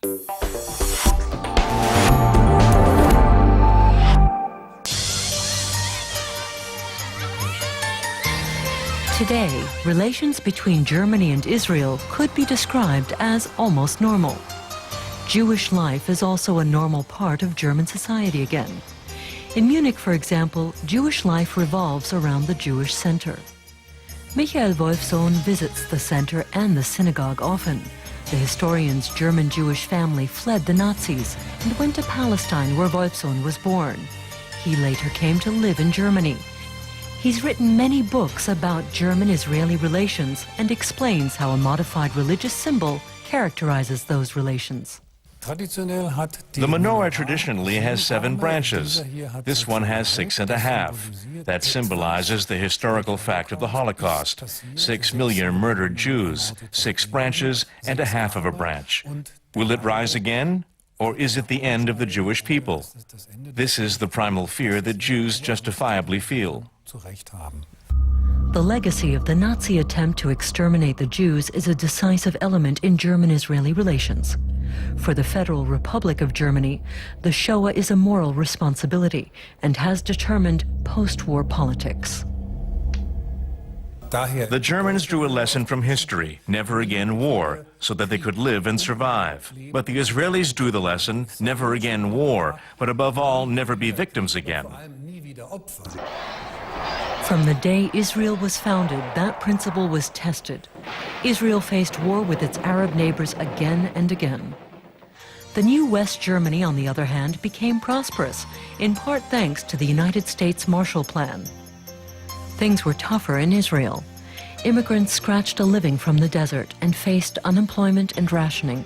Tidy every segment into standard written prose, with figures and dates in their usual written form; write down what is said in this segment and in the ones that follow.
Today, relations between Germany and Israel could be described as almost normal. Jewish life is also a normal part of German society again. In Munich, for example, Jewish life revolves around the Jewish center. Michael Wolfsohn visits the center and the synagogue often. The historian's German Jewish family fled the Nazis and went to Palestine, where Wolfsohn was born. He later came to live in Germany. He's written many books about German-Israeli relations and explains how a modified religious symbol characterizes those relations. The menorah traditionally has 7 branches. This one has 6.5. That symbolizes the historical fact of the Holocaust. 6 million murdered Jews, 6 branches and a half of a branch. Will it rise again? Or is it the end of the Jewish people? This is the primal fear that Jews justifiably feel. The legacy of the Nazi attempt to exterminate the Jews is a decisive element in German-Israeli relations. For the Federal Republic of Germany, the Shoah is a moral responsibility and has determined post-war politics. The Germans drew a lesson from history, never again war, so that they could live and survive. But the Israelis drew the lesson, never again war, but above all, never be victims again. From the day Israel was founded, that principle was tested. Israel faced war with its Arab neighbors again and again. The new West Germany, on the other hand, became prosperous, in part thanks to the United States Marshall Plan. Things were tougher in Israel. Immigrants scratched a living from the desert and faced unemployment and rationing.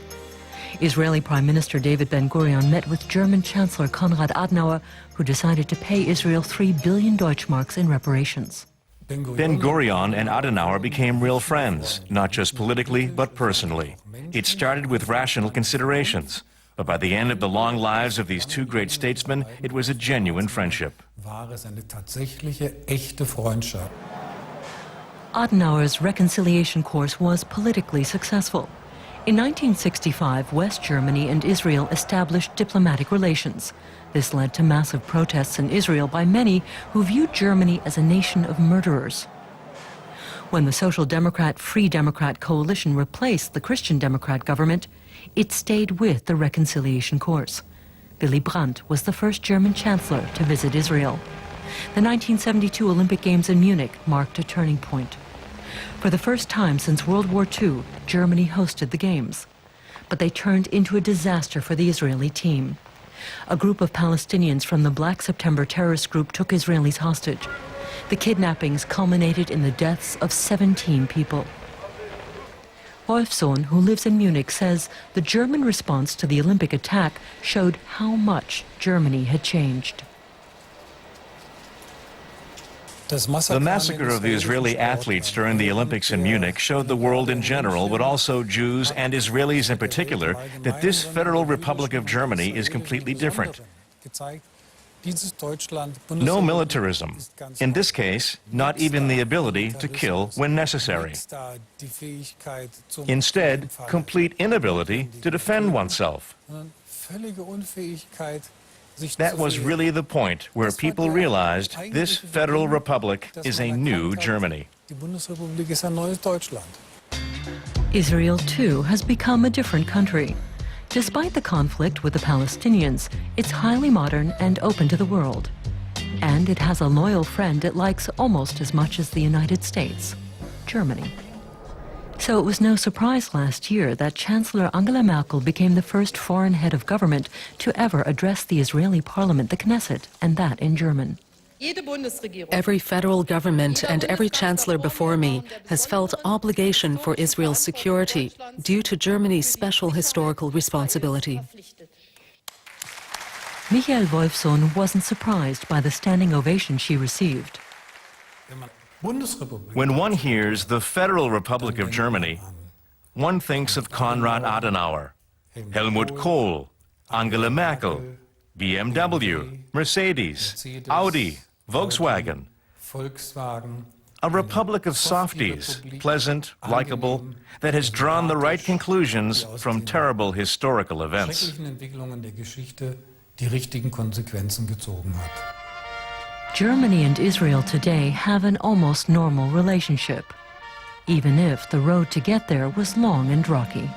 Israeli Prime Minister David Ben-Gurion met with German Chancellor Konrad Adenauer, who decided to pay Israel 3 billion Deutschmarks in reparations. Ben-Gurion and Adenauer became real friends, not just politically, but personally. It started with rational considerations, but by the end of the long lives of these two great statesmen, it was a genuine friendship. Adenauer's reconciliation course was politically successful. In 1965, West Germany and Israel established diplomatic relations. This led to massive protests in Israel by many who viewed Germany as a nation of murderers. When the Social Democrat Free Democrat coalition replaced the Christian Democrat government, it stayed with the reconciliation course. Willy Brandt was the first German chancellor to visit Israel. The 1972 Olympic Games in Munich marked a turning point. For the first time since World War II, Germany hosted the Games. But they turned into a disaster for the Israeli team. A group of Palestinians from the Black September terrorist group took Israelis hostage. The kidnappings culminated in the deaths of 17 people. Wolfsohn, who lives in Munich, says the German response to the Olympic attack showed how much Germany had changed. The massacre of the Israeli athletes during the Olympics in Munich showed the world in general, but also Jews and Israelis in particular, that this Federal Republic of Germany is completely different. No militarism. In this case, not even the ability to kill when necessary. Instead, complete inability to defend oneself. That was really the point where people realized this Federal Republic is a new Germany. Israel, too, has become a different country. Despite the conflict with the Palestinians, it's highly modern and open to the world. And it has a loyal friend it likes almost as much as the United States, Germany. So it was no surprise last year that Chancellor Angela Merkel became the first foreign head of government to ever address the Israeli parliament, the Knesset, and that in German. Every federal government and every chancellor before me has felt obligation for Israel's security due to Germany's special historical responsibility. Michael Wolfsohn wasn't surprised by the standing ovation she received. When one hears the Federal Republic of Germany, one thinks of Konrad Adenauer, Helmut Kohl, Angela Merkel, BMW, Mercedes, Audi, Volkswagen. A republic of softies, pleasant, likable, that has drawn the right conclusions from terrible historical events. Germany and Israel today have an almost normal relationship, even if the road to get there was long and rocky.